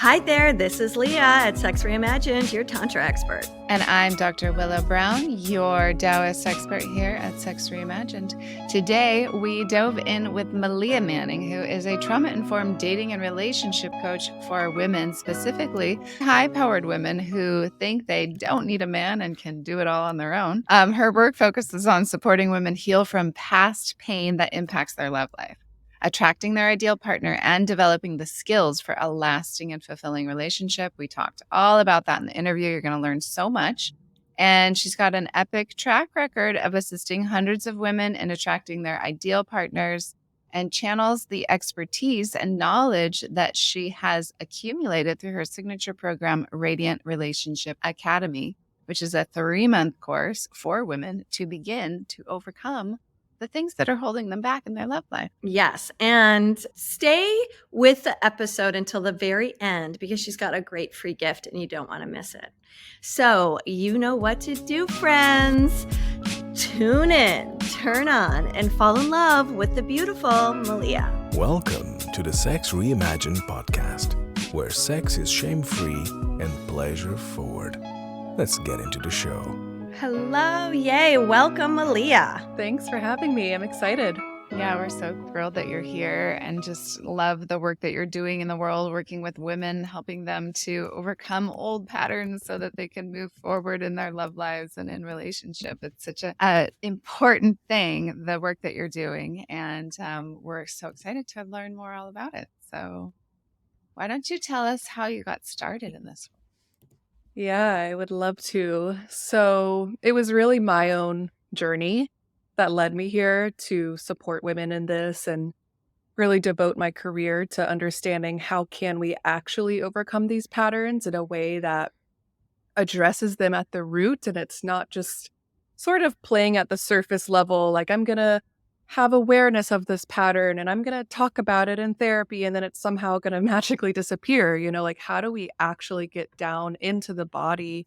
Hi there, this is Leah at Sex Reimagined, your Tantra expert. And I'm Dr. Willow Brown, your Taoist expert here at Sex Reimagined. Today, we dove in with Meleah Manning, who is a trauma-informed dating and relationship coach for women, specifically high-powered women who think they don't need a man and can do it all on their own. Her work focuses on supporting women heal from past pain that impacts their love life, attracting their ideal partner, and developing the skills for a lasting and fulfilling relationship. We talked all about that in the interview. You're going to learn so much. And she's got an epic track record of assisting hundreds of women in attracting their ideal partners, and channels the expertise and knowledge that she has accumulated through her signature program, Radiant Relationship Academy, which is a 3-month course for women to begin to overcome the things that are holding them back in their love life. Yes, and stay with the episode until the very end because she's got a great free gift and you don't want to miss it. So you know what to do, friends. Tune in, turn on, and fall in love with the beautiful Meleah. Welcome to the Sex Reimagined podcast, where sex is shame-free and pleasure-forward. Let's get into the show. Hello, yay, welcome, Meleah. Thanks for having me. I'm excited. Yeah, we're so thrilled that you're here and just love the work that you're doing in the world, working with women, helping them to overcome old patterns so that they can move forward in their love lives and in relationship. It's such a important thing, the work that you're doing. And we're so excited to learn more all about it. So why don't you tell us how you got started in this? Yeah, I would love to. So it was really my own journey that led me here to support women in this and really devote my career to understanding how can we actually overcome these patterns in a way that addresses them at the root. And it's not just sort of playing at the surface level, like I'm going to have awareness of this pattern and I'm going to talk about it in therapy and then it's somehow going to magically disappear. Like how do we actually get down into the body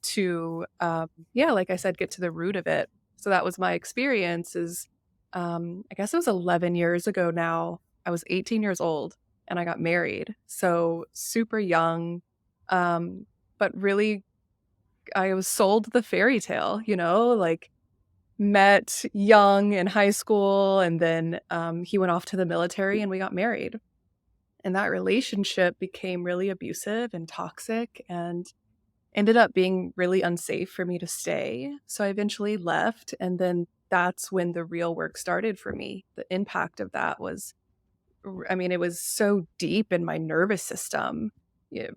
to, like I said, get to the root of it? So that was my experience I guess it was 11 years ago now. I was 18 years old and I got married. So super young, but really I was sold the fairy tale, like met young in high school and then he went off to the military and we got married. And that relationship became really abusive and toxic and ended up being really unsafe for me to stay. So I eventually left. And then that's when the real work started for me. The impact of that was, it was so deep in my nervous system.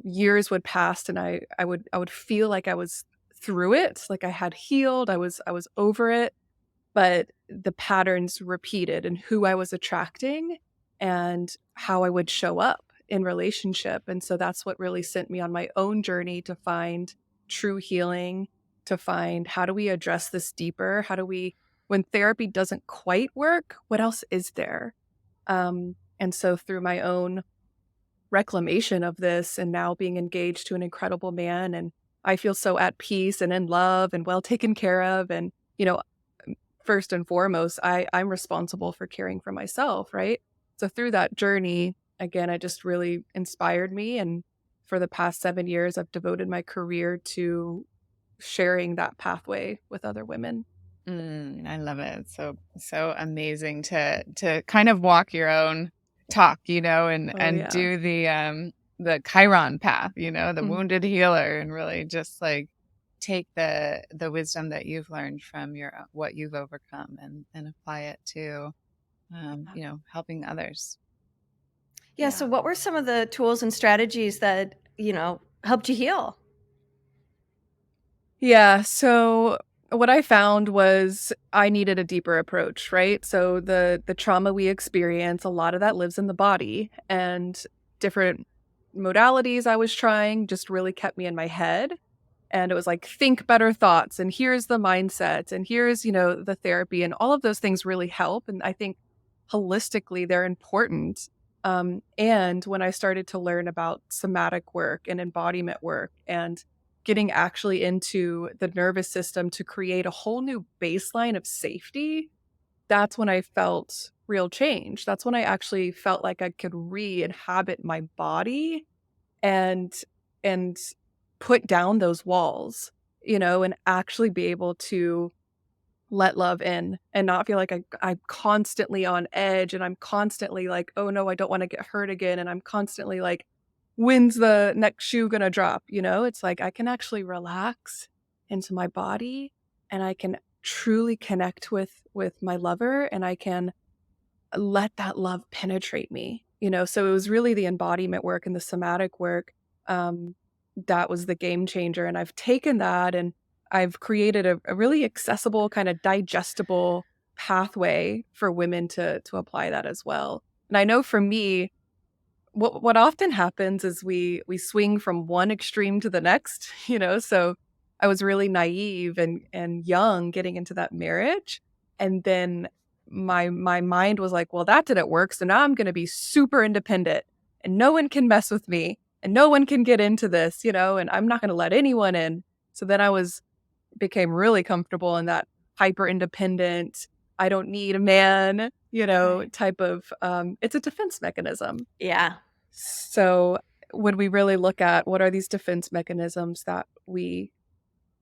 Years would pass and I would feel like I was through it, like I had healed, I was over it, but the patterns repeated and who I was attracting and how I would show up in relationship. And so that's what really sent me on my own journey to find true healing, to find how do we address this deeper? How do we, when therapy doesn't quite work, what else is there? And so through my own reclamation of this and now being engaged to an incredible man, and I feel so at peace and in love and well taken care of. And, first and foremost, I'm responsible for caring for myself, right? So through that journey, again, it just really inspired me. And for the past 7 years, I've devoted my career to sharing that pathway with other women. I love it. It's so amazing to kind of walk your own talk, and do the Chiron path, the wounded healer, and really just like take the wisdom that you've learned from what you've overcome and apply it to, helping others. Yeah, so what were some of the tools and strategies that, helped you heal? Yeah, so what I found was I needed a deeper approach, right? So the trauma we experience, a lot of that lives in the body, and different modalities I was trying just really kept me in my head. And it was like, think better thoughts, and here's the mindset, and here's, the therapy, and all of those things really help. And I think holistically they're important. And when I started to learn about somatic work and embodiment work and getting actually into the nervous system to create a whole new baseline of safety, that's when I felt real change. That's when I actually felt like I could re-inhabit my body and and put down those walls, and actually be able to let love in and not feel like I'm constantly on edge and I'm constantly like, oh no, I don't want to get hurt again. And I'm constantly like, when's the next shoe gonna drop? It's like I can actually relax into my body and I can truly connect with my lover and I can let that love penetrate me. So it was really the embodiment work and the somatic work um, that was the game changer. And I've taken that and I've created a really accessible, kind of digestible pathway for women to apply that as well. And I know for me, what often happens is we swing from one extreme to the next, so I was really naive and young getting into that marriage, and then my mind was like, well, that didn't work, so now I'm going to be super independent and no one can mess with me and no one can get into this, and I'm not going to let anyone in. So then became really comfortable in that hyper independent, I don't need a man, Right. type of it's a defense mechanism. Yeah. So when we really look at what are these defense mechanisms that we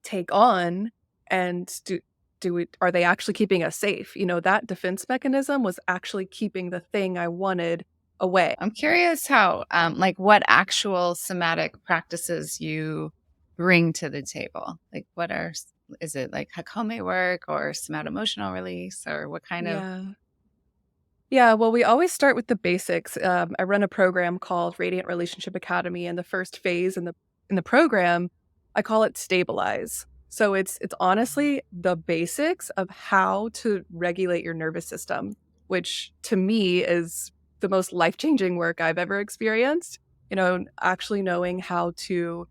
take on and are they actually keeping us safe? That defense mechanism was actually keeping the thing I wanted away. I'm curious how, like, what actual somatic practices you bring to the table. Like, is it like Hakome work or somatic emotional release, or what kind of? Yeah. Yeah, well, we always start with the basics. I run a program called Radiant Relationship Academy, and the first phase in the program, I call it stabilize. So it's honestly the basics of how to regulate your nervous system, which to me is the most life-changing work I've ever experienced. Actually knowing how to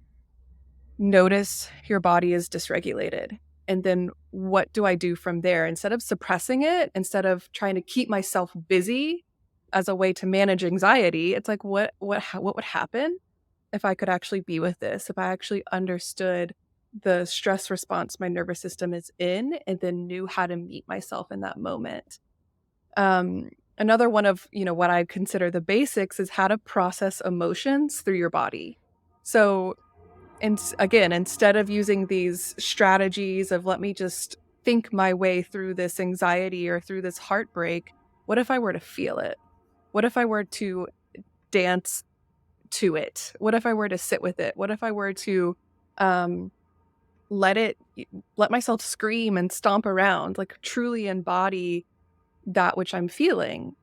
notice your body is dysregulated. And then what do I do from there? Instead of suppressing it, instead of trying to keep myself busy as a way to manage anxiety, it's like what would happen if I could actually be with this? If I actually understood the stress response my nervous system is in and then knew how to meet myself in that moment. Another one of, what I consider the basics is how to process emotions through your body. So and again, instead of using these strategies of let me just think my way through this anxiety or through this heartbreak, what if I were to feel it? What if I were to dance to it? What if I were to sit with it? What if I were to um, let myself scream and stomp around, like truly embody that which I'm feeling?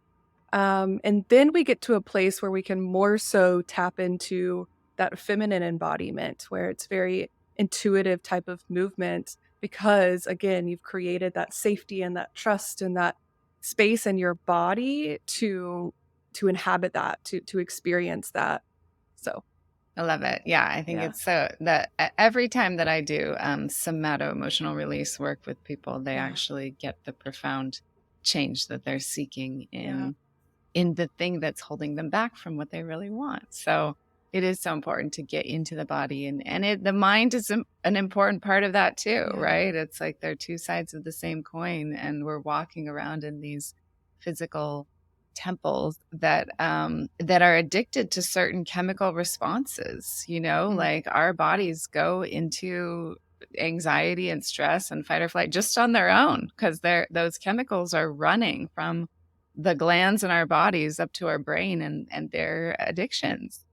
And then we get to a place where we can more so tap into that feminine embodiment, where it's very intuitive type of movement, because again, you've created that safety and that trust and that space in your body to inhabit that, to experience that. So I love it. Yeah, I think yeah. it's so that every time that I do somato emotional release work with people, they Yeah. actually get the profound change that they're seeking Yeah. in the thing that's holding them back from what they really want. So it is so important to get into the body, and the mind is an important part of that too, Yeah. right? It's like they're two sides of the same coin, and we're walking around in these physical temples that are addicted to certain chemical responses. Like our bodies go into anxiety and stress and fight or flight just on their own, because those chemicals are running from the glands in our bodies up to our brain, and their addictions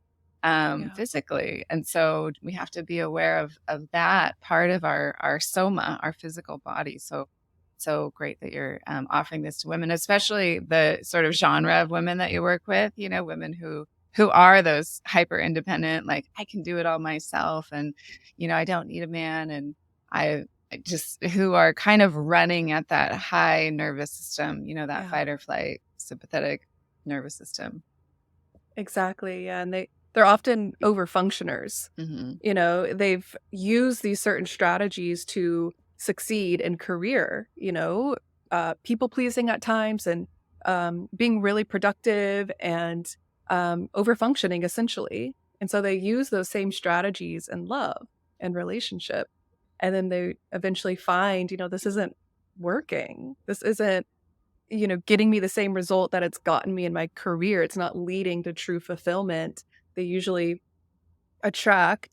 physically. And so we have to be aware of that part of our soma, our physical body. So great that you're offering this to women, especially the sort of genre of women that you work with, women who are those hyper independent, like I can do it all myself, and I don't need a man, and I just who are kind of running at that high nervous system, that fight or flight sympathetic nervous system. Exactly. Yeah. And they're often over functioners. Mm-hmm. They've used these certain strategies to succeed in career, people pleasing at times and being really productive and over functioning essentially. And so they use those same strategies in love and relationship. And then they eventually find, this isn't working. This isn't getting me the same result that it's gotten me in my career. It's not leading to true fulfillment. They usually attract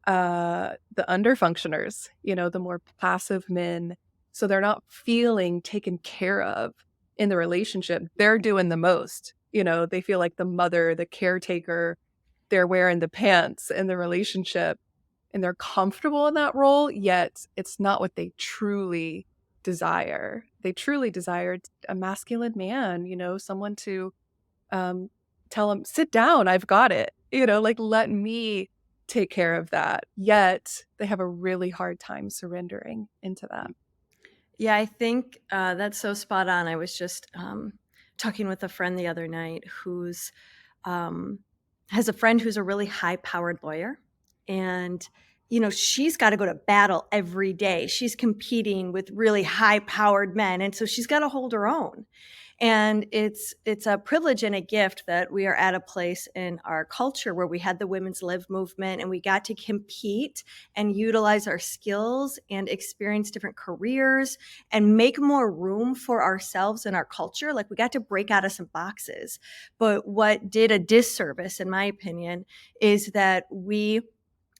the underfunctioners, the more passive men. So they're not feeling taken care of in the relationship. They're doing the most. They feel like the mother, the caretaker, they're wearing the pants in the relationship, and they're comfortable in that role, yet it's not what they truly desire. They truly desire a masculine man, someone to tell them, sit down, I've got it, like let me take care of that. Yet they have a really hard time surrendering into that. Yeah, I think that's so spot on. I was just talking with a friend the other night who's has a friend who's a really high-powered lawyer, and she's got to go to battle every day. She's competing with really high-powered men, and so she's got to hold her own. And it's a privilege and a gift that we are at a place in our culture where we had the women's live movement, and we got to compete and utilize our skills and experience different careers and make more room for ourselves in our culture. Like, we got to break out of some boxes. But what did a disservice, in my opinion, is that we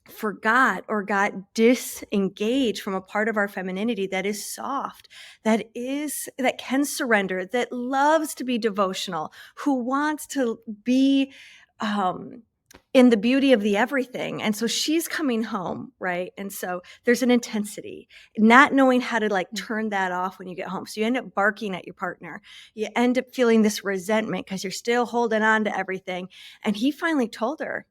forgot or got disengaged from a part of our femininity that is soft, that can surrender, that loves to be devotional, who wants to be in the beauty of the everything. And so she's coming home, right? And so there's an intensity, not knowing how to turn that off when you get home. So you end up barking at your partner. You end up feeling this resentment because you're still holding on to everything. And he finally told her,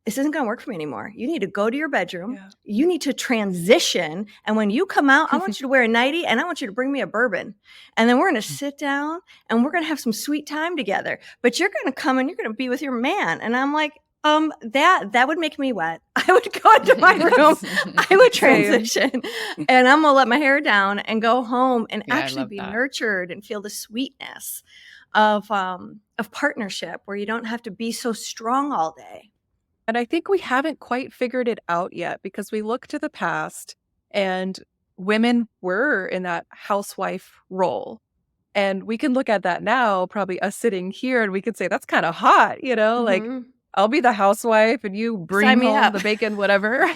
this isn't going to work for me anymore. You need to go to your bedroom. Yeah. You need to transition. And when you come out, I want you to wear a nightie, and I want you to bring me a bourbon. And then we're going to sit down and we're going to have some sweet time together. But you're going to come and you're going to be with your man. And I'm like, that would make me wet. I would go into my room. I would transition, and I'm going to let my hair down and go home and actually be nurtured and feel the sweetness of partnership, where you don't have to be so strong all day. And I think we haven't quite figured it out yet, because we look to the past and women were in that housewife role. And we can look at that now, probably us sitting here, and we could say, that's kind of hot, mm-hmm. Like, I'll be the housewife and you bring home the bacon, whatever.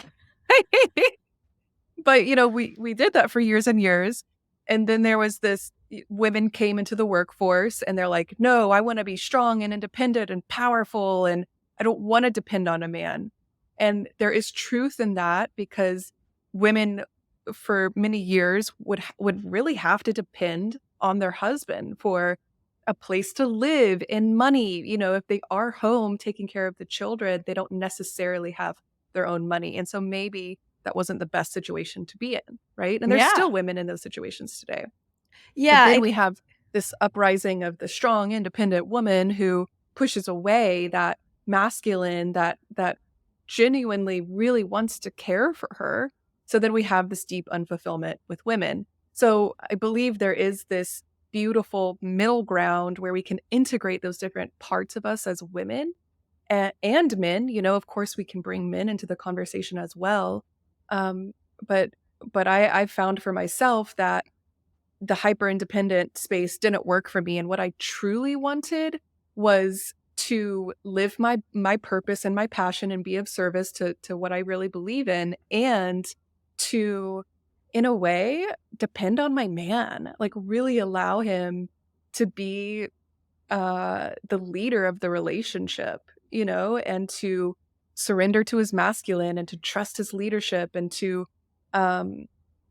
But, we did that for years and years. And then there was this, women came into the workforce and they're like, no, I want to be strong and independent and powerful, and I don't want to depend on a man. And there is truth in that, because women for many years would really have to depend on their husband for a place to live and money. If they are home taking care of the children, they don't necessarily have their own money. And so maybe that wasn't the best situation to be in, right? And there's still women in those situations today. Yeah. But then we have this uprising of the strong, independent woman who pushes away that masculine that genuinely really wants to care for her. So then we have this deep unfulfillment with women. So I believe there is this beautiful middle ground where we can integrate those different parts of us as women and men. Of course, we can bring men into the conversation as well. But I found for myself that the hyper independent space didn't work for me. And what I truly wanted was to live my purpose and my passion and be of service to what I really believe in, and to, in a way, depend on my man, like really allow him to be the leader of the relationship, and to surrender to his masculine and to trust his leadership, and to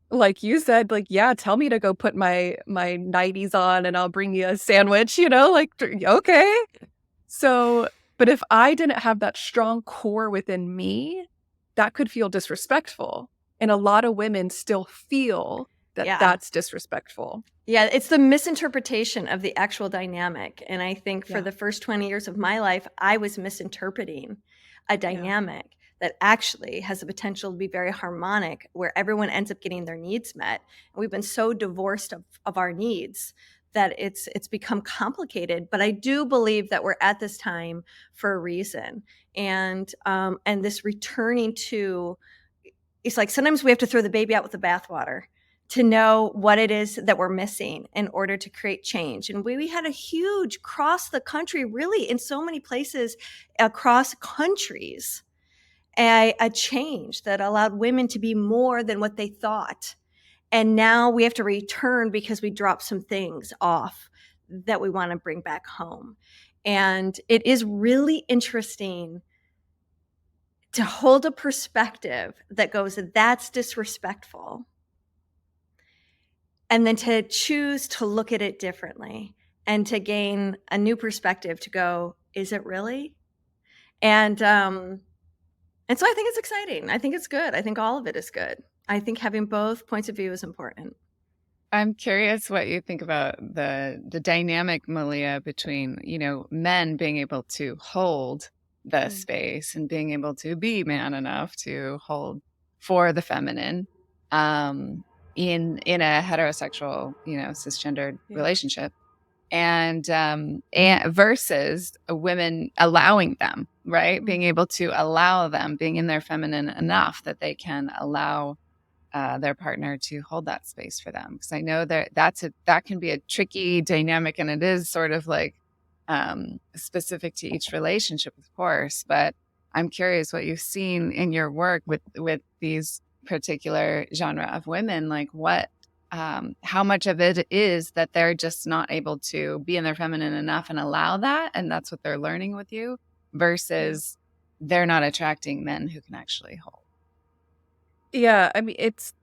like you said, tell me to go put my nighties on and I'll bring you a sandwich, okay. So, but if I didn't have that strong core within me, that could feel disrespectful. And a lot of women still feel that that's disrespectful. Yeah, it's the misinterpretation of the actual dynamic. And I think for the first 20 years of my life, I was misinterpreting a dynamic that actually has the potential to be very harmonic, where everyone ends up getting their needs met. And we've been so divorced of our needs that it's become complicated. But I do believe that we're at this time for a reason. And this returning to, it's like sometimes we have to throw the baby out with the bathwater to know what it is that we're missing in order to create change. And we had a huge cross the country, really in so many places across countries. a change that allowed women to be more than what they thought. And now we have to return because we dropped some things off that we want to bring back home. And it is really interesting to hold a perspective that goes, that's disrespectful. And then to choose to look at it differently and to gain a new perspective to go, is it really? And so I think it's exciting. I think it's good. I think all of it is good. I think having both points of view is important. I'm curious what you think about the dynamic, Meleah, between, men being able to hold the space and being able to be man enough to hold for the feminine in a heterosexual, cisgendered relationship. And versus women allowing them, right? Being able to allow them, being in their feminine enough that they can allow their partner to hold that space for them. Because I know that can be a tricky dynamic, and it is sort of like specific to each relationship, of course. But I'm curious what you've seen in your work with these particular genre of women, like how much of it is that they're just not able to be in their feminine enough and allow that, and that's what they're learning with you, versus they're not attracting men who can actually hold. Yeah, I mean, it's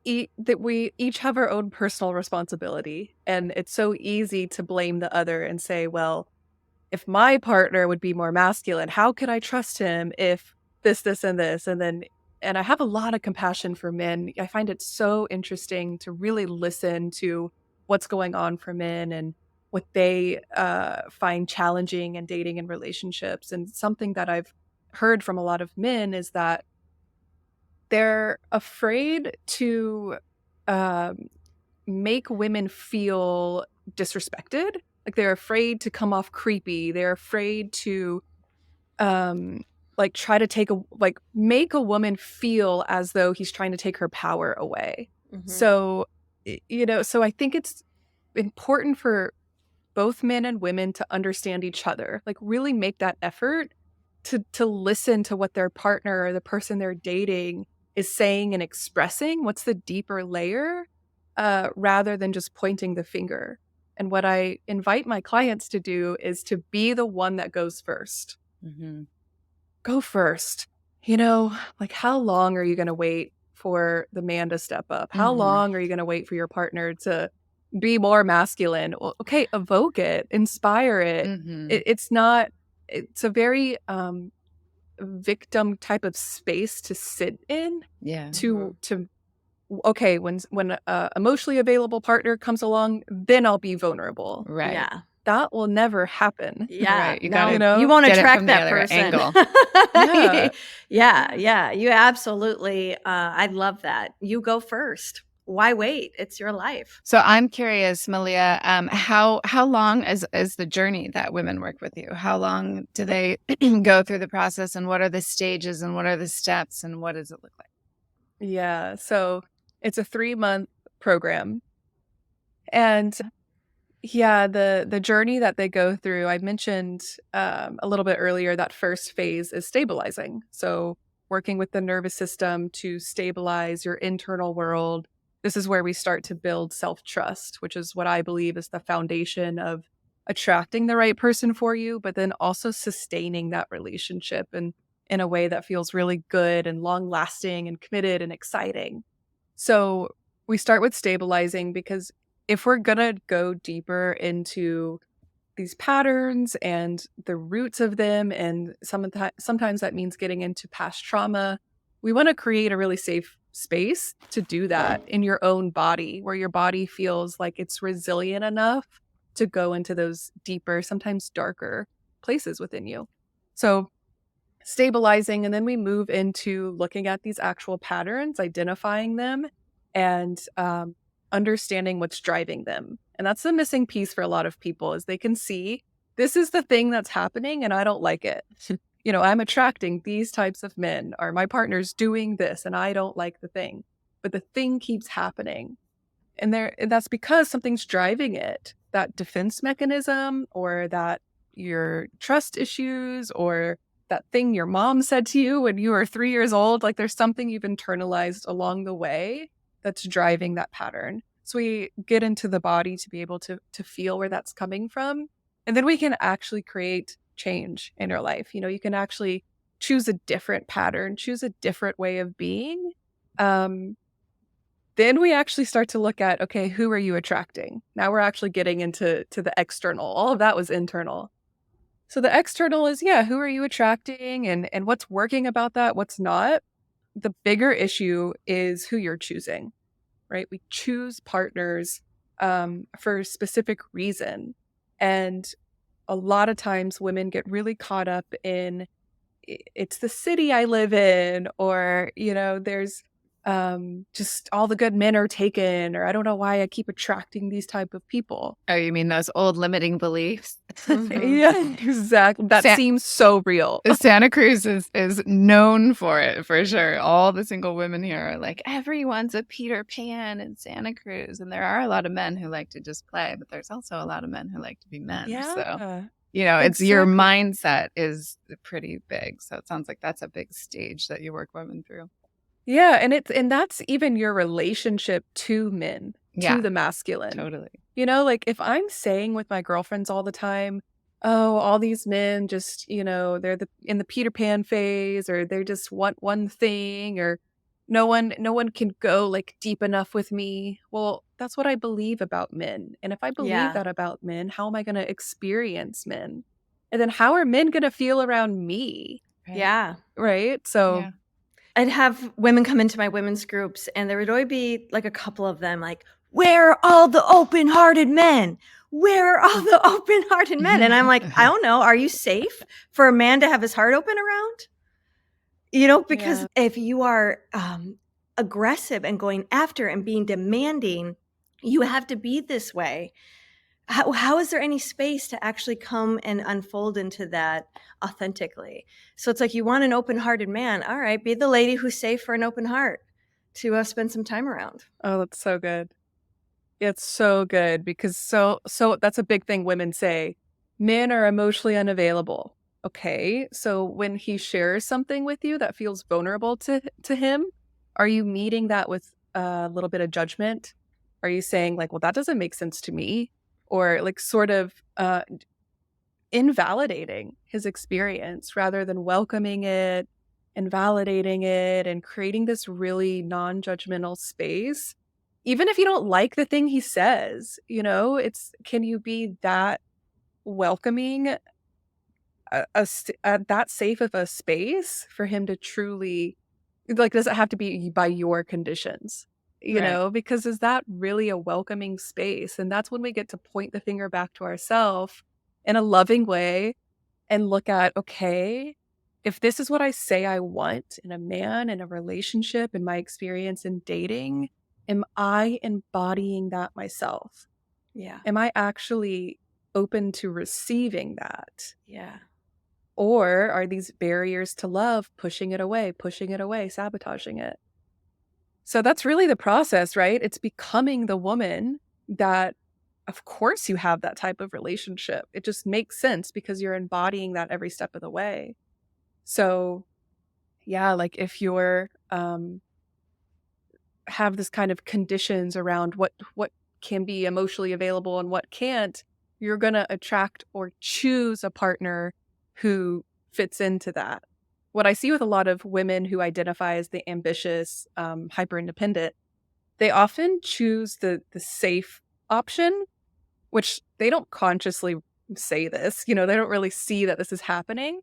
that we each have our own personal responsibility, and it's so easy to blame the other and say, well, if my partner would be more masculine, how could I trust him if this, and this? And I have a lot of compassion for men. I find it so interesting to really listen to what's going on for men and what they find challenging in dating and relationships. And something that I've heard from a lot of men is that they're afraid to make women feel disrespected. Like they're afraid to come off creepy. They're afraid to try to make a woman feel as though he's trying to take her power away. So, so I think it's important for both men and women to understand each other, like really make that effort to listen to what their partner or the person they're dating is saying and expressing. What's the deeper layer, rather than just pointing the finger. And what I invite my clients to do is to be the one that goes first. Go first. How long are you going to wait for the man to step up? How long are you going to wait for your partner to be more masculine? Well, okay, evoke it, inspire it. It's a very victim type of space to sit in. Okay, when a emotionally available partner comes along, then I'll be vulnerable. Right. Yeah. That will never happen. Yeah. Right. You won't attract that person. Angle. Yeah. You absolutely. I love that. You go first. Why wait? It's your life. So I'm curious, Meleah, how long is the journey that women work with you? How long do they go through the process, and what are the stages, and what are the steps, and what does it look like? Yeah. So it's a 3-month program. And yeah, the journey that they go through, I mentioned a little bit earlier, that first phase is stabilizing. So working with the nervous system to stabilize your internal world. This is where we start to build self-trust, which is what I believe is the foundation of attracting the right person for you, but then also sustaining that relationship and in a way that feels really good and long-lasting and committed and exciting. So we start with stabilizing, because if we're going to go deeper into these patterns and the roots of them, and sometimes that means getting into past trauma, we want to create a really safe space to do that in your own body, where your body feels like it's resilient enough to go into those deeper, sometimes darker places within you. So stabilizing, and then we move into looking at these actual patterns, identifying them, and understanding what's driving them. And that's the missing piece for a lot of people, is they can see this is the thing that's happening and I don't like it. I'm attracting these types of men, or my partner's doing this and I don't like the thing. But the thing keeps happening. And that's because something's driving it. That defense mechanism, or that your trust issues, or that thing your mom said to you when you were 3 years old. Like there's something you've internalized along the way that's driving that pattern. So we get into the body to be able to feel where that's coming from. And then we can actually create change in your life. You know, you can actually choose a different pattern, choose a different way of being. Then we actually start to look at, okay, who are you attracting? Now we're actually getting into the external. All of that was internal. So the external is, who are you attracting and what's working about that, what's not? The bigger issue is who you're choosing, right? We choose partners for a specific reason. And a lot of times women get really caught up in, it's the city I live in, or, you know, there's just all the good men are taken, or I don't know why I keep attracting these type of people. Oh, you mean those old limiting beliefs? Yeah, exactly. That seems so real. Santa Cruz is known for it, for sure. All the single women here are like, everyone's a Peter Pan in Santa Cruz. And there are a lot of men who like to just play, but there's also a lot of men who like to be men. Yeah. So, you know, it's your mindset is pretty big. So it sounds like that's a big stage that you work women through. Yeah, and that's even your relationship to men, to the masculine. Totally. You know, like if I'm saying with my girlfriends all the time, oh, all these men just, you know, they're in the Peter Pan phase, or they just want one thing, or no one can go like deep enough with me. Well, that's what I believe about men. And if I believe that about men, how am I going to experience men? And then how are men going to feel around me? Right. Yeah. Right? So I'd have women come into my women's groups, and there would always be like a couple of them like, where are all the open-hearted men? Where are all the open-hearted men? And I'm like, I don't know. Are you safe for a man to have his heart open around? You know, because if you are aggressive and going after and being demanding, you have to be this way. How is there any space to actually come and unfold into that authentically? So it's like, you want an open-hearted man. All right, be the lady who's safe for an open heart to spend some time around. Oh, that's so good. It's so good, because so that's a big thing women say. Men are emotionally unavailable. Okay, so when he shares something with you that feels vulnerable to him, are you meeting that with a little bit of judgment? Are you saying like, well, that doesn't make sense to me? Or like sort of invalidating his experience rather than welcoming it and validating it and creating this really non-judgmental space? Even if you don't like the thing he says, you know, can you be that welcoming, that safe of a space for him to truly, like, does it have to be by your conditions? You know, because is that really a welcoming space? And that's when we get to point the finger back to ourselves in a loving way and look at, okay, if this is what I say I want in a man, in a relationship, in my experience in dating, am I embodying that myself? Yeah. Am I actually open to receiving that? Yeah. Or are these barriers to love pushing it away, sabotaging it? So that's really the process, right? It's becoming the woman that, of course, you have that type of relationship. It just makes sense because you're embodying that every step of the way. So, yeah, like if you're have this kind of conditions around what can be emotionally available and what can't, you're going to attract or choose a partner who fits into that. What I see with a lot of women who identify as the ambitious, hyper-independent, they often choose the safe option, which they don't consciously say this. You know, they don't really see that this is happening,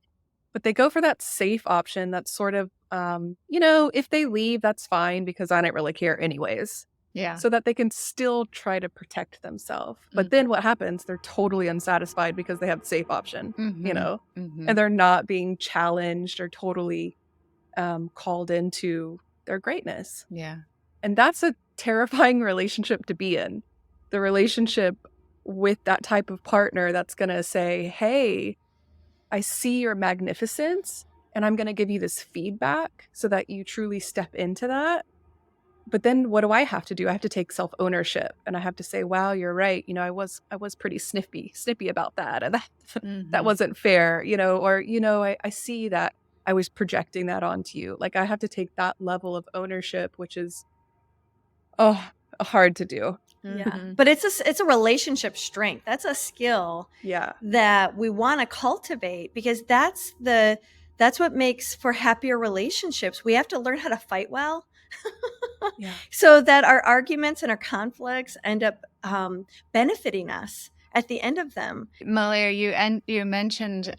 but they go for that safe option that's sort of, you know, if they leave, that's fine because I don't really care anyways. Yeah. So that they can still try to protect themselves. But then what happens? They're totally unsatisfied because they have the safe option, you know, and they're not being challenged or totally called into their greatness. Yeah. And that's a terrifying relationship to be in. The relationship with that type of partner that's going to say, hey, I see your magnificence and I'm going to give you this feedback so that you truly step into that. but then what do I have to do? I have to take self-ownership, and I have to say, wow, you're right. I was pretty snippy about that. And that wasn't fair, or, I see that I was projecting that onto you. Like, I have to take that level of ownership, which is, hard to do. Yeah. But it's a relationship strength. That's a skill that we want to cultivate, because that's what makes for happier relationships. We have to learn how to fight well. So that our arguments and our conflicts end up benefiting us at the end of them. Meleah, you mentioned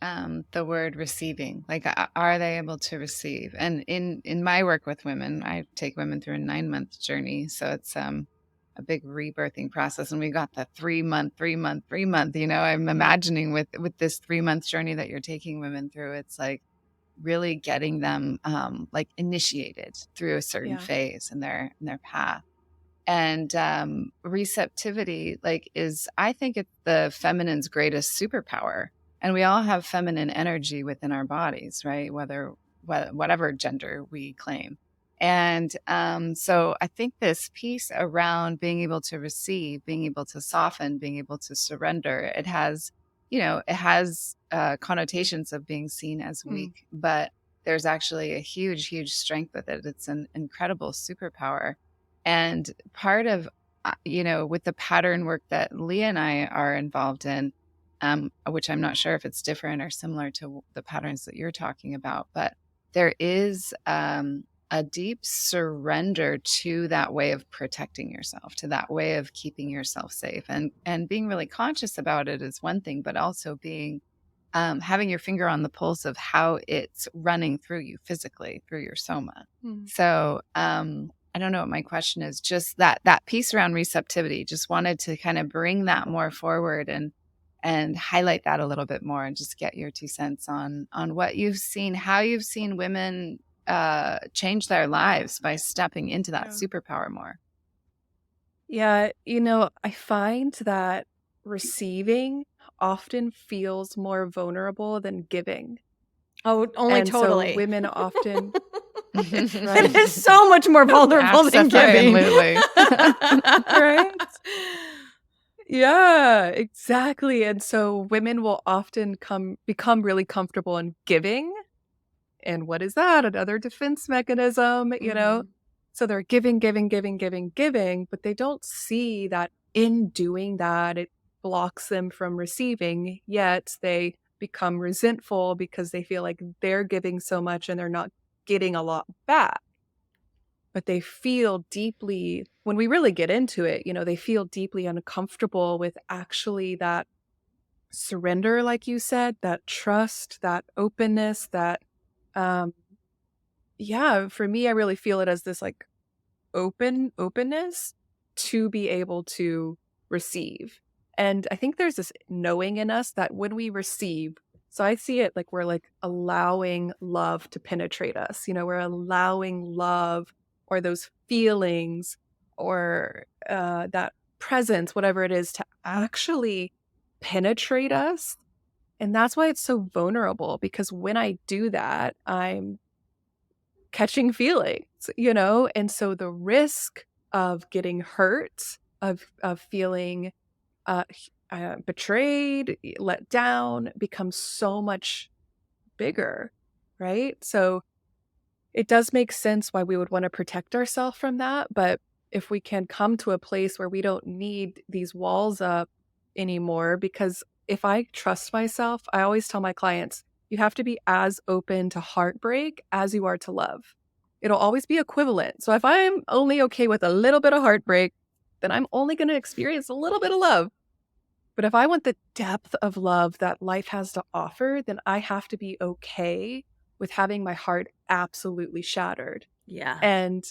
the word receiving. Like, are they able to receive? And in my work with women, I take women through a 9-month journey. So it's a big rebirthing process. And we got the 3-month. I'm imagining with this 3-month journey that you're taking women through, it's like really getting them like initiated through a certain phase in their path. And receptivity, like, I think it's the feminine's greatest superpower. And we all have feminine energy within our bodies, right? Whatever gender we claim. And so I think this piece around being able to receive, being able to soften, being able to surrender, it has connotations of being seen as weak, but there's actually a huge, huge strength with it. It's an incredible superpower. And part of, with the pattern work that Leah and I are involved in, which I'm not sure if it's different or similar to the patterns that you're talking about, but there is a deep surrender to that way of protecting yourself, to that way of keeping yourself safe. And being really conscious about it is one thing, but also being having your finger on the pulse of how it's running through you physically, through your soma. So I don't know what my question is, just that piece around receptivity. Just wanted to kind of bring that more forward and highlight that a little bit more, and just get your 2 cents on what you've seen, how you've seen women change their lives by stepping into that superpower more. Yeah, I find that receiving often feels more vulnerable than giving. Oh, only And totally. So women often It is so much more vulnerable than giving. Right? Yeah, exactly. And so women will often become really comfortable in giving. And what is that? Another defense mechanism, So they're giving, but they don't see that in doing that, it blocks them from receiving, yet they become resentful because they feel like they're giving so much and they're not getting a lot back. But they feel deeply, when we really get into it, they feel deeply uncomfortable with actually that surrender, like you said, that trust, that openness, that, for me, I really feel it as this like openness to be able to receive. And I think there's this knowing in us that when we receive, so I see it like we're like allowing love to penetrate us. We're allowing love or those feelings or that presence, whatever it is, to actually penetrate us. And that's why it's so vulnerable, because when I do that, I'm catching feelings, and so the risk of getting hurt, of feeling betrayed, let down, becomes so much bigger, right? So it does make sense why we would want to protect ourselves from that. But if we can come to a place where we don't need these walls up anymore, because if I trust myself, I always tell my clients, you have to be as open to heartbreak as you are to love. It'll always be equivalent. So if I'm only okay with a little bit of heartbreak, then I'm only going to experience a little bit of love. But if I want the depth of love that life has to offer, then I have to be okay with having my heart absolutely shattered. Yeah. And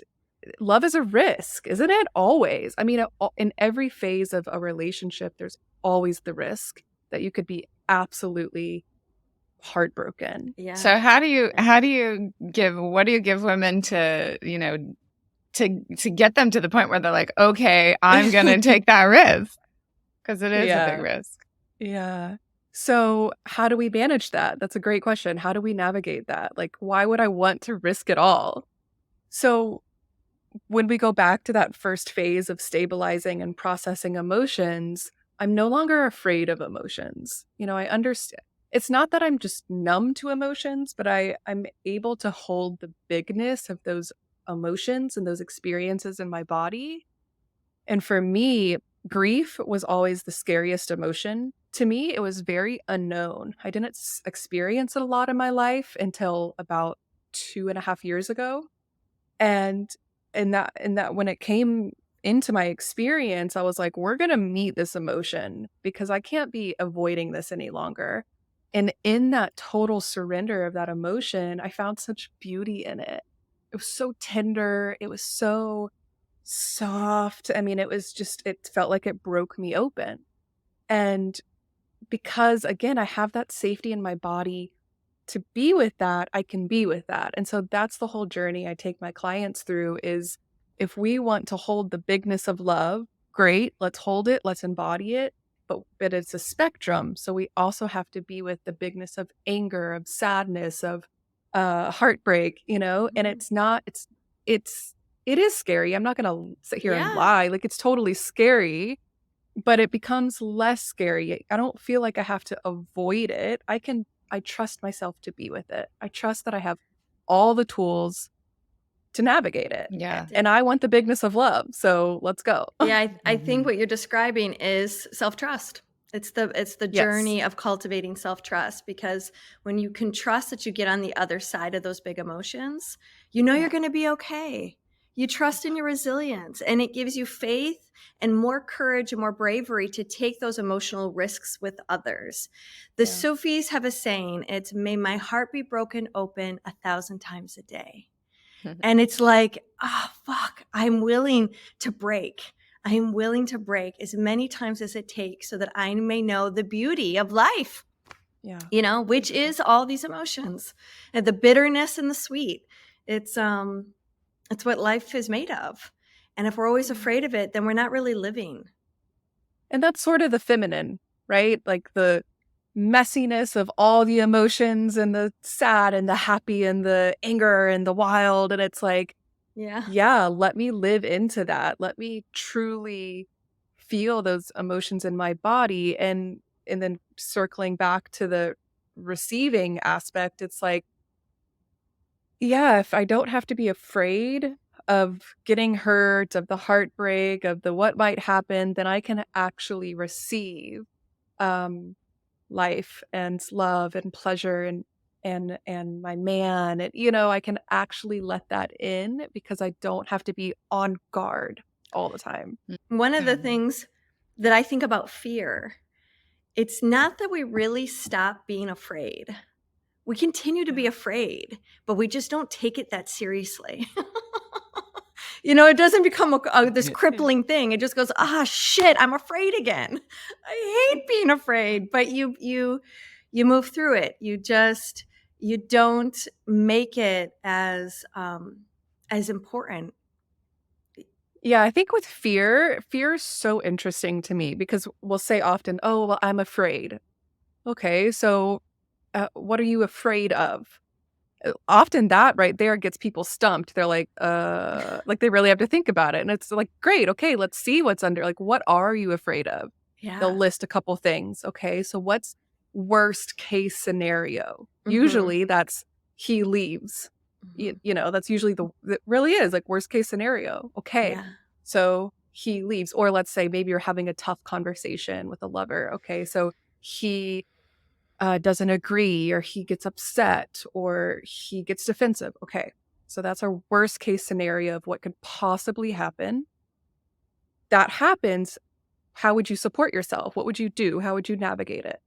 love is a risk, isn't it? Always. I mean, in every phase of a relationship, there's always the risk that you could be absolutely heartbroken. Yeah. So what do you give women to get them to the point where they're like, okay, I'm going to take that risk? Because it is a big risk. Yeah. So how do we manage that? That's a great question. How do we navigate that? Like, why would I want to risk it all? So when we go back to that first phase of stabilizing and processing emotions, I'm no longer afraid of emotions. I understand. It's not that I'm just numb to emotions, but I'm able to hold the bigness of those emotions and those experiences in my body. And for me, grief was always the scariest emotion. To me, it was very unknown. I didn't experience it a lot in my life until about 2.5 years ago. And in that when it came into my experience, I was like, we're gonna meet this emotion because I can't be avoiding this any longer. And in that total surrender of that emotion, I found such beauty in it. It was so tender. It was so soft. I mean, it felt like it broke me open. And because again, I have that safety in my body to be with that, I can be with that. And so that's the whole journey I take my clients through is if we want to hold the bigness of love, great, let's hold it, let's embody it. But it's a spectrum. So we also have to be with the bigness of anger, of sadness, of heartbreak, and it is scary. I'm not gonna sit here and Yeah. lie. Like it's totally scary, but it becomes less scary. I don't feel like I have to avoid it. I trust myself to be with it. I trust that I have all the tools to navigate it. Yeah. And I want the bigness of love. So let's go. Yeah, I think what you're describing is self-trust. It's the Yes. journey of cultivating self-trust, because when you can trust that you get on the other side of those big emotions, you're going to be okay. You trust in your resilience, and it gives you faith and more courage and more bravery to take those emotional risks with others. The Yeah. Sufis have a saying, it's may my heart be broken open 1,000 times a day. And it's like, fuck, I'm willing to break. I am willing to break as many times as it takes so that I may know the beauty of life, Yeah. which is all these emotions and the bitterness and the sweet. It's what life is made of. And if we're always afraid of it, then we're not really living. And that's sort of the feminine, right? Like the messiness of all the emotions and the sad and the happy and the anger and the wild. And it's like, yeah, let me live into that. Let me truly feel those emotions in my body. And then circling back to the receiving aspect, it's like, yeah, if I don't have to be afraid of getting hurt, of the heartbreak, of the what might happen, then I can actually receive life and love and pleasure and my man. And, I can actually let that in because I don't have to be on guard all the time. One of the things that I think about fear, it's not that we really stop being afraid. We continue to be afraid, but we just don't take it that seriously. It doesn't become this crippling thing. It just goes, shit, I'm afraid again. I hate being afraid, but you move through it. You don't make it as important. Yeah, I think with fear is so interesting to me because we'll say often, oh, well, I'm afraid. Okay, so what are you afraid of? Often that right there gets people stumped. They're like they really have to think about it. And it's like, great, okay, let's see what's under. Like, what are you afraid of? Yeah. They'll list a couple things. Okay, so what's worst case scenario? Mhm. Usually that's he leaves. That's usually it really is like worst case scenario. Okay, Yeah. so he leaves. Or let's say maybe you're having a tough conversation with a lover. Okay, so he doesn't agree, or he gets upset, or he gets defensive. Okay, so that's our worst case scenario of what could possibly happen. That happens. How would you support yourself? What would you do? How would you navigate it?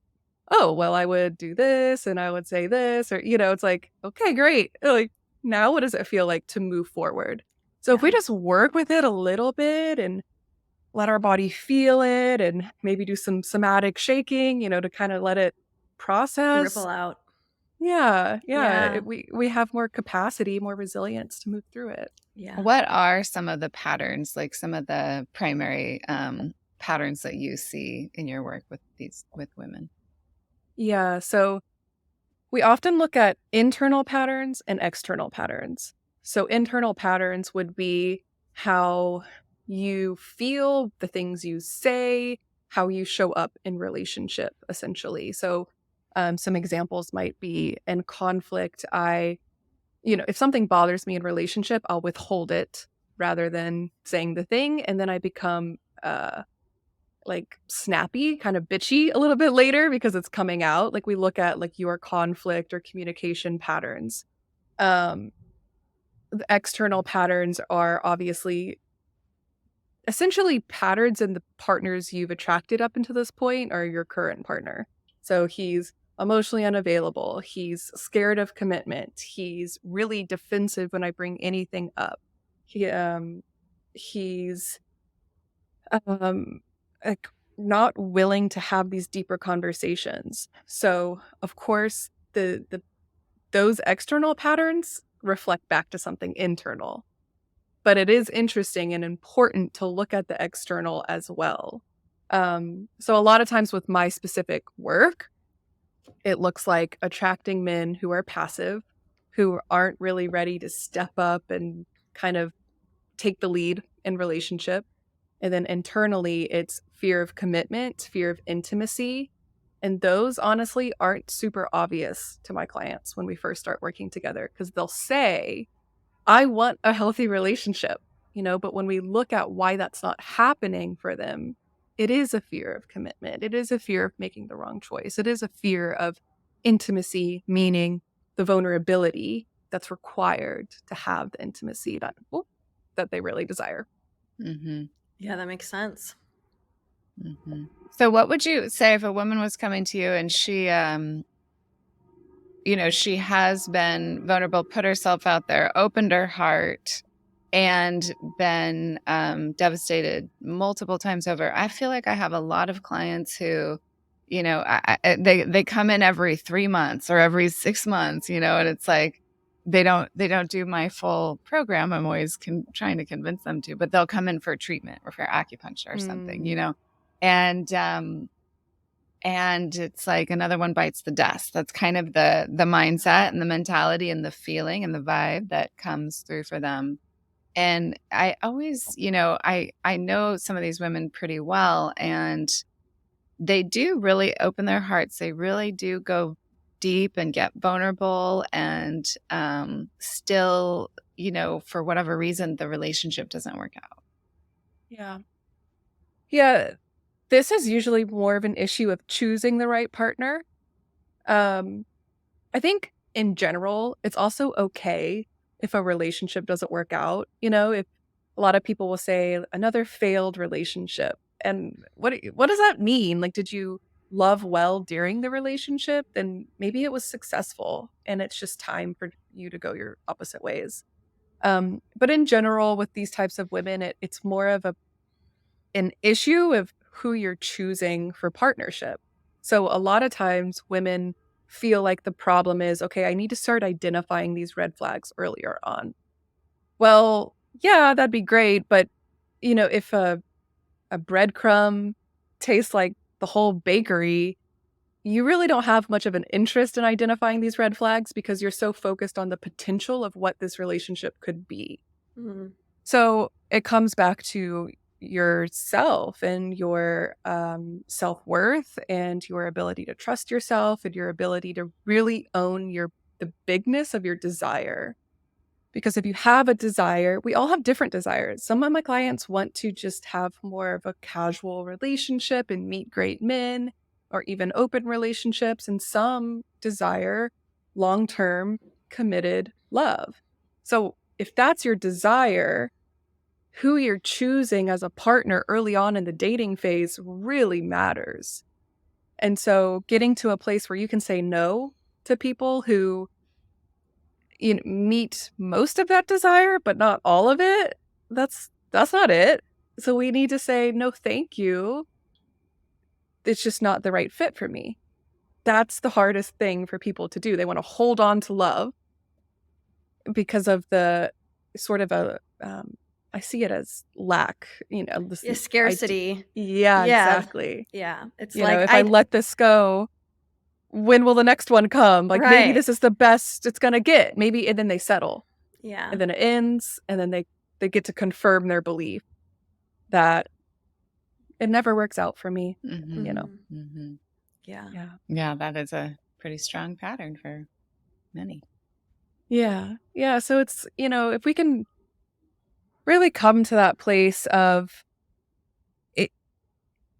Oh, well, I would do this and I would say this, or, it's like, okay, great. Like, now what does it feel like to move forward? So if we just work with it a little bit and let our body feel it and maybe do some somatic shaking, to kind of let it process. Ripple out. Yeah. Yeah. We have more capacity, more resilience to move through it. Yeah. What are some of the patterns, like some of the primary patterns that you see in your work with women? Yeah. So we often look at internal patterns and external patterns. So internal patterns would be how you feel, the things you say, how you show up in relationship, essentially. So some examples might be in conflict, if something bothers me in relationship, I'll withhold it rather than saying the thing. And then I become like snappy, kind of bitchy a little bit later because it's coming out. Like we look at like your conflict or communication patterns. The external patterns are obviously essentially patterns in the partners you've attracted up until this point or your current partner. So he's emotionally unavailable. He's scared of commitment. He's really defensive when I bring anything up. He's like not willing to have these deeper conversations. So of course those external patterns reflect back to something internal. But it is interesting and important to look at the external as well. So a lot of times with my specific work, it looks like attracting men who are passive, who aren't really ready to step up and kind of take the lead in relationship. And then internally, it's fear of commitment, fear of intimacy. And those honestly aren't super obvious to my clients when we first start working together because they'll say, I want a healthy relationship, but when we look at why that's not happening for them, it is a fear of commitment. It is a fear of making the wrong choice. It is a fear of intimacy, meaning the vulnerability that's required to have the intimacy that they really desire. Mm-hmm. Yeah, that makes sense. Mm-hmm. So what would you say if a woman was coming to you and she, she has been vulnerable, put herself out there, opened her heart, and been devastated multiple times over? I feel like I have a lot of clients who, they come in every 3 months or every 6 months, and it's like they don't do my full program. I'm always trying to convince them to, but they'll come in for treatment or for acupuncture or something, and it's like another one bites the dust. That's kind of the mindset and the mentality and the feeling and the vibe that comes through for them. And I always, I know some of these women pretty well, and they do really open their hearts. They really do go deep and get vulnerable, and still, for whatever reason, the relationship doesn't work out. Yeah. Yeah. This is usually more of an issue of choosing the right partner. I think in general, it's also okay if a relationship doesn't work out. If a lot of people will say another failed relationship. And what does that mean? Like, did you love well during the relationship? Then maybe it was successful and it's just time for you to go your opposite ways. But in general, with these types of women, it's more of an issue of who you're choosing for partnership. So a lot of times women feel like the problem is, okay, I need to start identifying these red flags earlier on. Well, yeah, that'd be great. But, if a breadcrumb tastes like the whole bakery, you really don't have much of an interest in identifying these red flags because you're so focused on the potential of what this relationship could be. Mm-hmm. So it comes back to yourself and your self-worth and your ability to trust yourself and your ability to really own the bigness of your desire. Because if you have a desire, we all have different desires. Some of my clients want to just have more of a casual relationship and meet great men or even open relationships, and some desire long-term committed love. So if that's your desire, who you're choosing as a partner early on in the dating phase really matters. And so getting to a place where you can say no to people who meet most of that desire, but not all of it, that's not it. So we need to say, no, thank you. It's just not the right fit for me. That's the hardest thing for people to do. They want to hold on to love because of the sort of I see it as lack, Scarcity. Yeah, exactly. Yeah. It's if I let this go, when will the next one come? Like, maybe this is the best it's going to get. Maybe, and then they settle. Yeah. And then it ends, and then they they get to confirm their belief that it never works out for me, you know? Mm-hmm. Yeah. Yeah. Yeah, that is a pretty strong pattern for many. Yeah. Yeah. So it's, if we can really come to that place of it,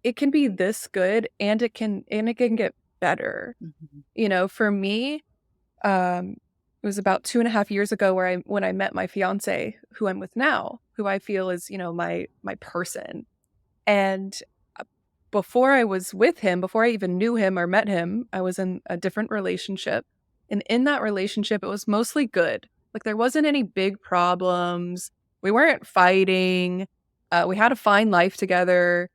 it can be this good and it can get better. Mm-hmm. For me, it was about 2.5 years ago when I met my fiance, who I'm with now, who I feel is, my person. And uh, before I was with him, before I even knew him or met him, I was in a different relationship. And in that relationship, it was mostly good. Like there wasn't any big problems. We weren't fighting. We had a fine life together.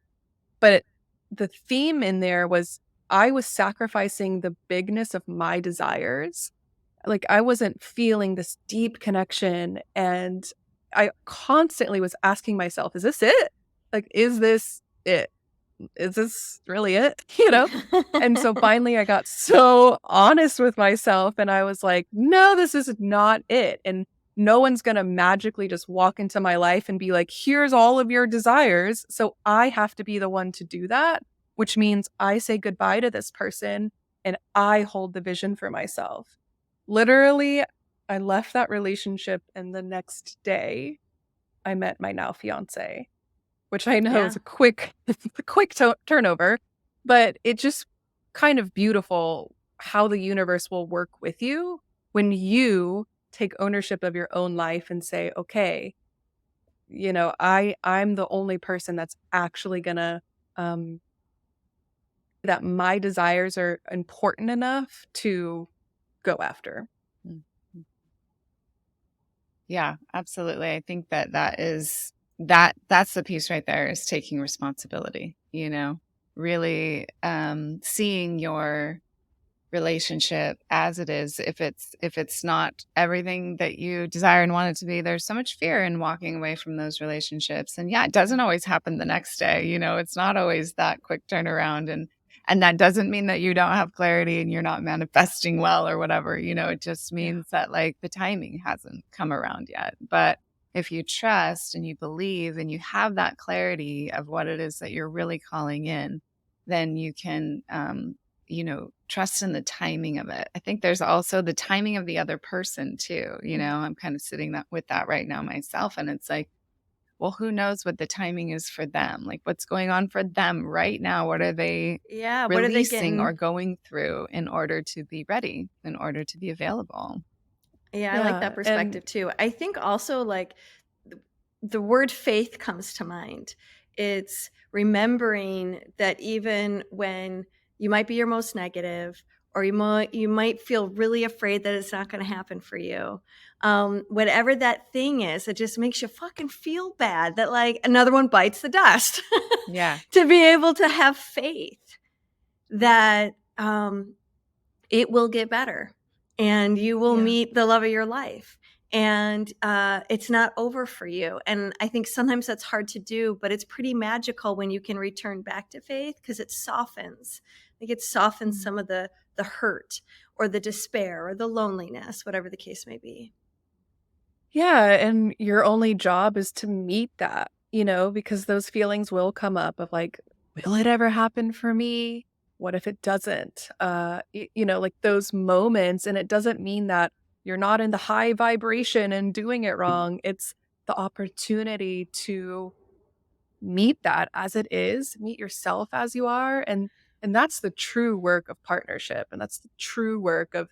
But the theme in there was I was sacrificing the bigness of my desires. Like I wasn't feeling this deep connection. And I constantly was asking myself, is this it? Like, is this it? Is this really it? And so finally I got so honest with myself and I was like, no, this is not it. And no one's going to magically just walk into my life and be like, here's all of your desires. So I have to be the one to do that, which means I say goodbye to this person and I hold the vision for myself. Literally, I left that relationship and the next day I met my now fiance, which I know is a quick turnover, but it just kind of beautiful how the universe will work with you when you take ownership of your own life and say, okay, I'm the only person that's actually gonna that my desires are important enough to go after. Mm-hmm. Yeah, absolutely. I think that's the piece right there, is taking responsibility, really seeing your relationship as it is. If it's not everything that you desire and want it to be, there's so much fear in walking away from those relationships. And yeah, it doesn't always happen the next day. It's not always that quick turnaround. And that doesn't mean that you don't have clarity and you're not manifesting well or whatever. It just means that like the timing hasn't come around yet. But if you trust and you believe and you have that clarity of what it is that you're really calling in, then you can trust in the timing of it. I think there's also the timing of the other person too. I'm kind of sitting with that right now myself. And it's like, well, who knows what the timing is for them? Like what's going on for them right now? What are they what are they releasing or going through in order to be ready, in order to be available? Yeah, I like that perspective too. I think also like the word faith comes to mind. It's remembering that even when you might be your most negative, or you might feel really afraid that it's not going to happen for you. Whatever that thing is, it just makes you fucking feel bad that like another one bites the dust. Yeah. To be able to have faith that it will get better and you will meet the love of your life. And it's not over for you. And I think sometimes that's hard to do, but it's pretty magical when you can return back to faith, because it softens. Like it softens some of the hurt or the despair or the loneliness, whatever the case may be. Yeah, and your only job is to meet that, because those feelings will come up of like, will it ever happen for me? What if it doesn't? Like those moments. And it doesn't mean that you're not in the high vibration and doing it wrong. It's the opportunity to meet that as it is, meet yourself as you are. And that's the true work of partnership. And that's the true work of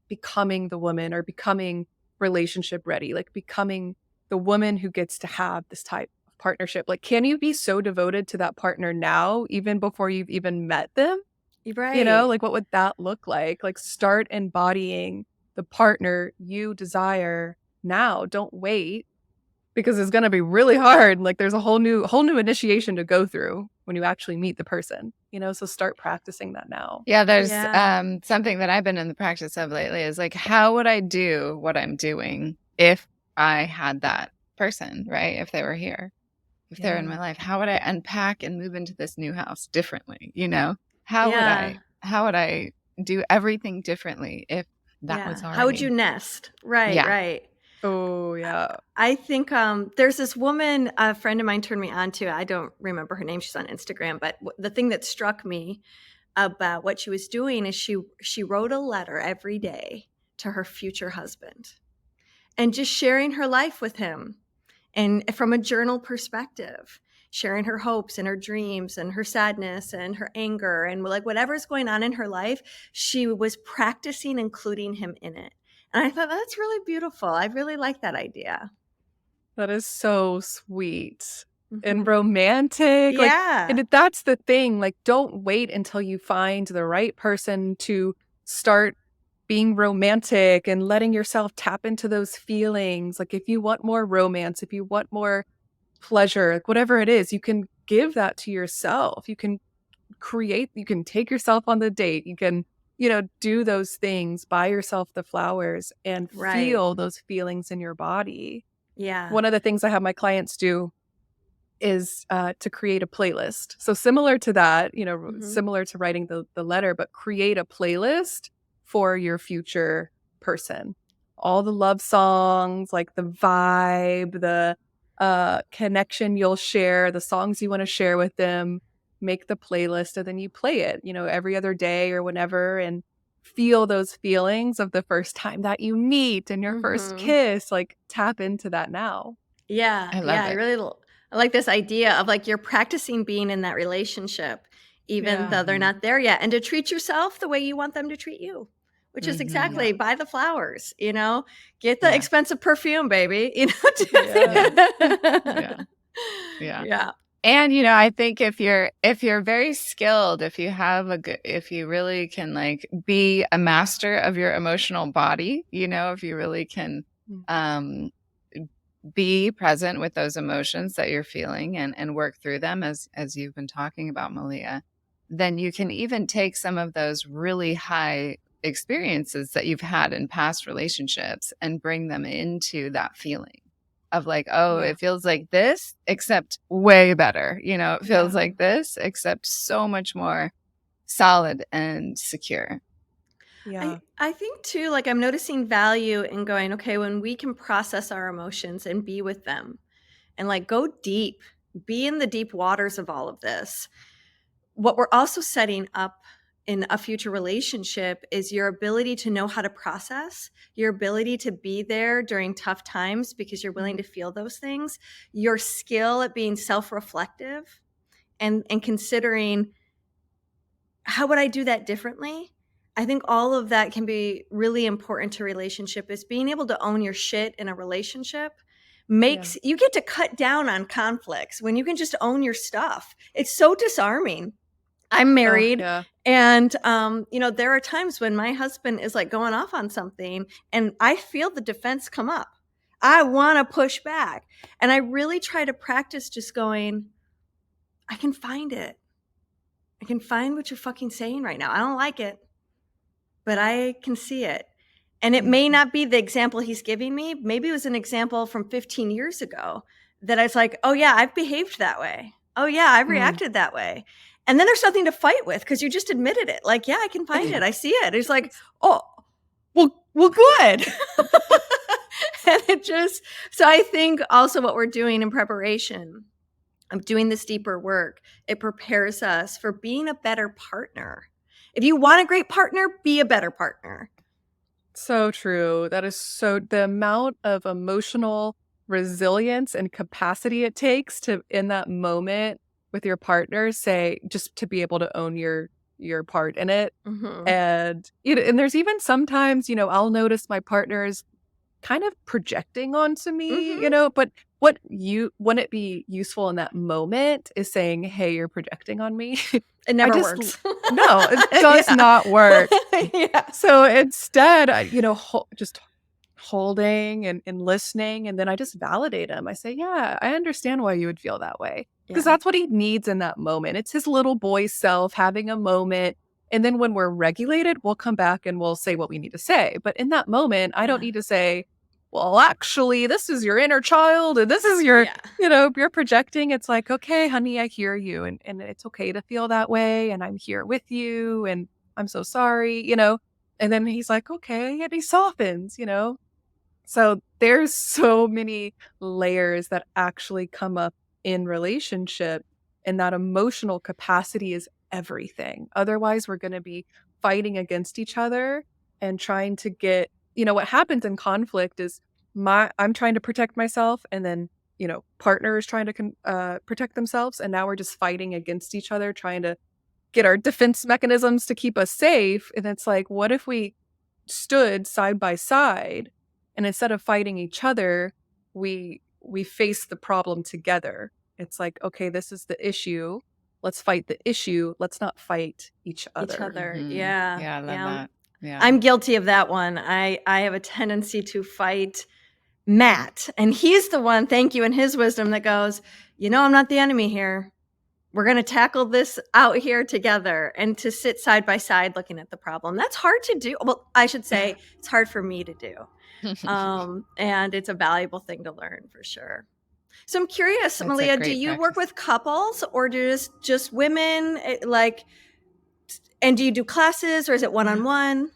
becoming the woman, or becoming relationship ready, like becoming the woman who gets to have this type of partnership. Like, can you be so devoted to that partner now, even before you've even met them? Right. Like what would that look like? Like start embodying the partner you desire now. Don't wait, because it's going to be really hard. Like there's a whole new initiation to go through when you actually meet the person, so start practicing that now. Yeah, there's something that I've been in the practice of lately is like, how would I do what I'm doing if I had that person, right? If they were here, if they're in my life, how would I unpack and move into this new house differently? How would I do everything differently if that was already? How would you nest? Right, right. Oh, yeah. I think there's this woman, a friend of mine turned me on to. I don't remember her name. She's on Instagram. But the thing that struck me about what she was doing is she wrote a letter every day to her future husband and just sharing her life with him. And from a journal perspective, sharing her hopes and her dreams and her sadness and her anger and like whatever's going on in her life, she was practicing including him in it. And I thought that's really beautiful. I really like that idea. That is so sweet and Mhm. romantic. Like, Yeah. and that's the thing. Like, don't wait until you find the right person to start being romantic and letting yourself tap into those feelings. Like, if you want more romance, if you want more pleasure, like whatever it is, you can give that to yourself. You can you can take yourself on the date. You can, do those things, buy yourself the flowers and Right. feel those feelings in your body. Yeah. One of the things I have my clients do is to create a playlist. So similar to that, Mhm. similar to writing the letter, but create a playlist for your future person. All the love songs, like the vibe, the connection you'll share, the songs you want to share with them, make the playlist and then you play it, every other day or whenever, and feel those feelings of the first time that you meet and your first Mhm. kiss. Like, tap into that now. Yeah. I Yeah. love it. I like this idea of like you're practicing being in that relationship, even Yeah. though they're Mhm. not there yet, and to treat yourself the way you want them to treat you, which is Mhm. exactly buy the flowers, get the Yeah. expensive perfume, baby, Yeah. Yeah. Yeah. Yeah. And I think if you're very skilled, if you really can like be a master of your emotional body, if you really can Mm. um be present with those emotions that you're feeling and work through them as you've been talking about, Meleah, then you can even take some of those really high experiences that you've had in past relationships and bring them into that feeling of like, oh, Yeah. it feels like this, except way better. It feels Yeah. like this, except so much more solid and secure. Yeah. I think too, like I'm noticing value in going, okay, when we can process our emotions and be with them and like go deep, be in the deep waters of all of this. What we're also setting up in a future relationship is your ability to know how to process, your ability to be there during tough times because you're willing Mhm. to feel those things, your skill at being self-reflective and considering how would I do that differently? I think all of that can be really important to relationship is being able to own your shit in a relationship Yeah. makes you get to cut down on conflicts when you can just own your stuff. It's so disarming. I'm Oh, married yeah. and there are times when my husband is like going off on something and I feel the defense come up. I want to push back. And I really try to practice just going, I can find it. I can find what you're fucking saying right now. I don't like it, but I can see it. And it may Mhm. not be the example he's giving me. Maybe it was an example from 15 years ago that I was like, oh, yeah, I've behaved that way. Oh, yeah, I've Mm. reacted that way. And then there's nothing to fight with because you just admitted it. Like, yeah, I can find it. I see it. It's like, oh, well, good. And so I think also what we're doing in preparation of doing this deeper work, it prepares us for being a better partner. If you want a great partner, be a better partner. So true. That is the amount of emotional resilience and capacity it takes to, in that moment with your partner, say, just to be able to own your part in it. Mhm. And there's even sometimes, I'll notice my partner's kind of projecting onto me, Mhm. but wouldn't it be useful in that moment is saying, "Hey, you're projecting on me." It I never just works. no, it does Yeah. not work. Yeah. So instead, just holding and listening, and then I just validate him. I say, "Yeah, I understand why you would feel that way." Because Yeah. that's what he needs in that moment. It's his little boy self having a moment. And then when we're regulated, we'll come back and we'll say what we need to say. But in that moment, I don't Yeah. need to say, well, actually, this is your inner child and this is Yeah. you're projecting. It's like, okay, honey, I hear you. And it's okay to feel that way. And I'm here with you. And I'm so sorry. And then he's like, okay. And he softens. So there's so many layers that actually come up in relationship, and that emotional capacity is everything. Otherwise, we're going to be fighting against each other and trying to get, what happens in conflict is I'm trying to protect myself, and then, partner is trying to protect themselves. And now we're just fighting against each other, trying to get our defense mechanisms to keep us safe. And it's like, what if we stood side by side, and instead of fighting each other, we face the problem together? It's like, okay, this is the issue. Let's fight the issue. Let's not fight each other. Each other. Mhm. Yeah. Yeah, I love that. Yeah. I'm guilty of that one. I have a tendency to fight Matt, and he's the one, thank you, in his wisdom that goes, I'm not the enemy here. We're going to tackle this out here together, and to sit side by side looking at the problem. That's hard to do. Well, I should say it's hard for me to do. And it's a valuable thing to learn for sure. So I'm curious, That's a Meleah, do great you work practice. with couples or just women? And do you do classes, or is it one-on-one?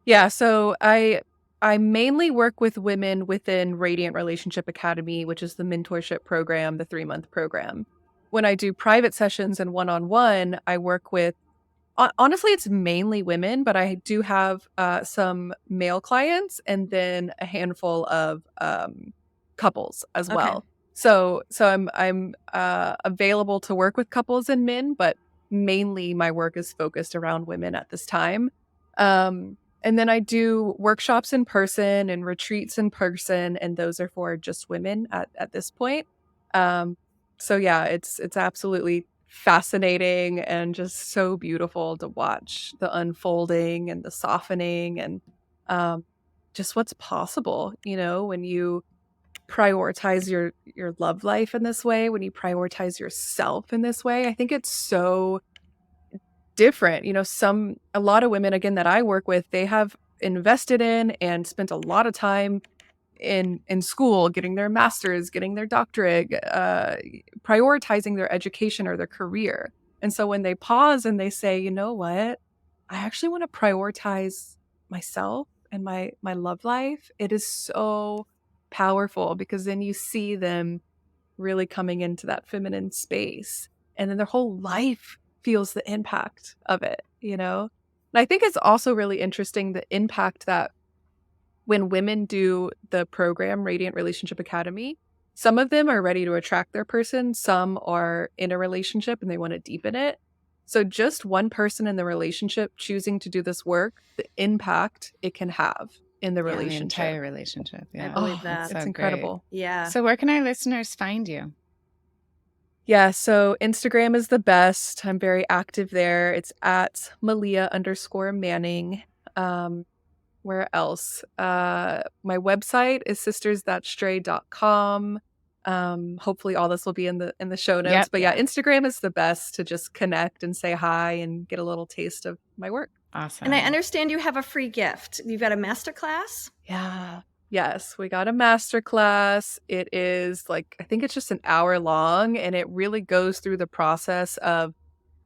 Yeah, so I mainly work with women within Radiant Relationship Academy, which is the mentorship program, the 3-month program. When I do private sessions and one-on-one, I work with, honestly, it's mainly women, but I do have some male clients, and then a handful of couples as Okay. well. So I'm available to work with couples and men, but mainly my work is focused around women at this time. And then I do workshops in person and retreats in person, and those are for just women at this point. So yeah, it's absolutely fascinating and just so beautiful to watch the unfolding and the softening, and just what's possible, when you prioritize your love life in this way, when you prioritize yourself in this way. I think it's so different. A lot of women, again, that I work with, they have invested in and spent a lot of time in school, getting their master's, getting their doctorate, prioritizing their education or their career. And so when they pause and they say, you know what, I actually want to prioritize myself and my love life, it is so powerful, because then you see them really coming into that feminine space, and then their whole life feels the impact of it. And I think it's also really interesting, the impact that when women do the program Radiant Relationship Academy, some of them are ready to attract their person, some are in a relationship and they want to deepen it. So just one person in the relationship choosing to do this work, the impact it can have in the Yeah, the relationship. entire relationship. Yeah. I believe Oh, that. That's it's so incredible. Yeah. great. So where can our listeners find you? Yeah, so Instagram is the best. I'm very active there. It's at Meleah_Manning. Where else? My website is sistersthatstray.com. Hopefully all this will be in the show notes. Yep. But yeah, Instagram is the best to just connect and say hi and get a little taste of my work. Awesome. And I understand you have a free gift. You've got a masterclass? Yeah. Yes, we got a masterclass. It is I think it's just an hour long, and it really goes through the process of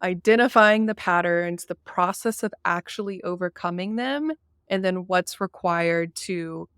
identifying the patterns, the process of actually overcoming them, and then what's required to,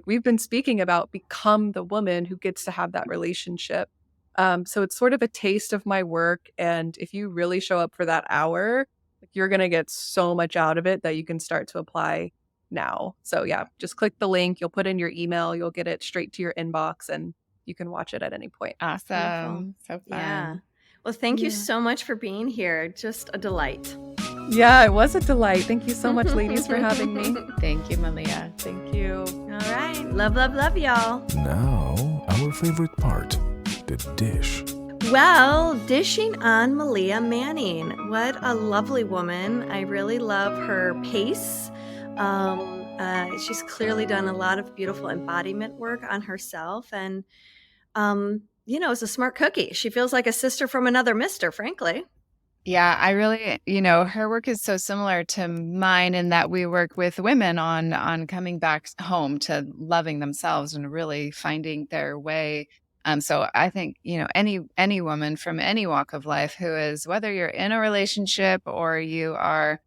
we've been speaking about, become the woman who gets to have that relationship. So it's sort of a taste of my work. And if you really show up for that hour, you're going to get so much out of it that you can start to apply now. So yeah, just click the link. You'll put in your email. You'll get it straight to your inbox, and you can watch it at any point. Awesome. Wonderful. So fun. Yeah. Well, thank you Yeah. so much for being here. Just a delight. Yeah, it was a delight. Thank you so much, ladies, for having me. Thank you, Meleah. Thank you. All right. Love, love, love, y'all. Now, our favorite part, the dish. Well, dishing on Meleah Manning. What a lovely woman. I really love her pace. She's clearly done a lot of beautiful embodiment work on herself, and is a smart cookie. She feels like a sister from another mister, frankly. Yeah, I really, her work is so similar to mine in that we work with women on coming back home to loving themselves and really finding their way. So I think, any woman from any walk of life who is, whether you're in a relationship or you are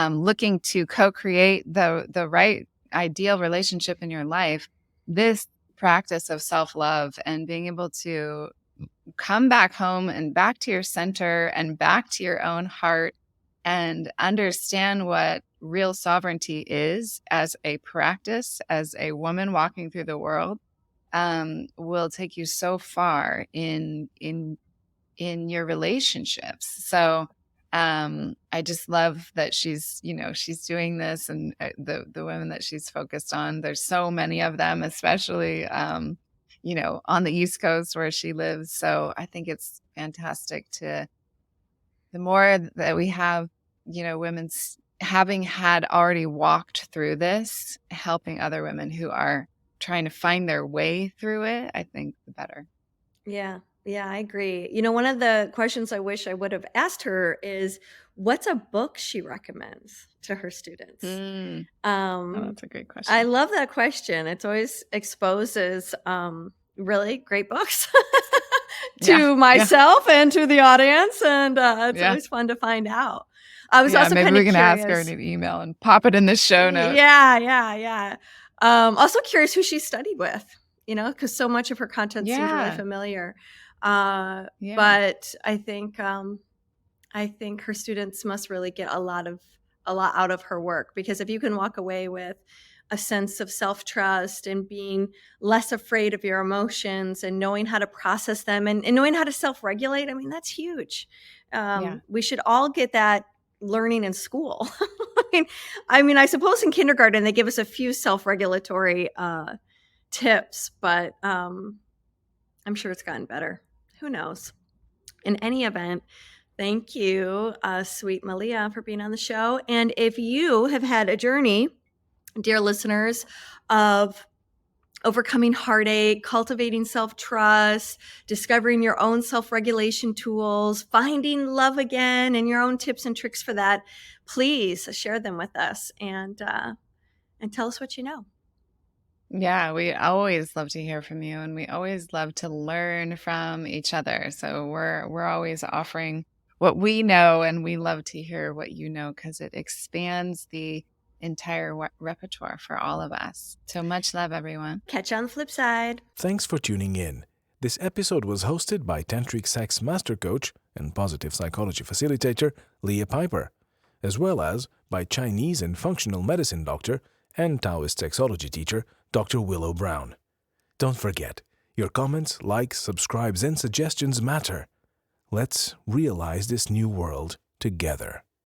looking to co-create the right ideal relationship in your life, this practice of self-love and being able to come back home and back to your center and back to your own heart and understand what real sovereignty is as a practice, as a woman walking through the world, will take you so far in your relationships. So I just love that she's doing this, and the women that she's focused on. There's so many of them, especially on the East Coast where she lives. So I think it's fantastic the more that we have, women having had already walked through this, helping other women who are trying to find their way through it, I think the better. Yeah. Yeah, I agree. One of the questions I wish I would have asked her is, what's a book she recommends to her students? Oh, that's a great question. I love that question. It always exposes really great books to myself and to the audience, and it's always fun to find out. I was also maybe kind of we can curious. ask her in an email and pop it in the show notes. Yeah. Also curious who she studied with, because so much of her content seems really familiar. But I think her students must really get a lot out of her work, because if you can walk away with a sense of self-trust and being less afraid of your emotions and knowing how to process them and knowing how to self-regulate, I mean, that's huge. We should all get that learning in school. I mean, I suppose in kindergarten they give us a few self-regulatory tips, but I'm sure it's gotten better. Who knows? In any event, thank you, sweet Meleah, for being on the show. And if you have had a journey, dear listeners, of overcoming heartache, cultivating self-trust, discovering your own self-regulation tools, finding love again, and your own tips and tricks for that, please share them with us and tell us what you know. Yeah, we always love to hear from you, and we always love to learn from each other. So we're always offering what we know, and we love to hear what you know, because it expands the entire repertoire for all of us. So much love, everyone. Catch you on the flip side. Thanks for tuning in. This episode was hosted by Tantric Sex Master Coach and Positive Psychology Facilitator Leah Piper, as well as by Chinese and Functional Medicine Doctor and Taoist Sexology Teacher Dr. Willow Brown. Don't forget, your comments, likes, subscribes, and suggestions matter. Let's realize this new world together.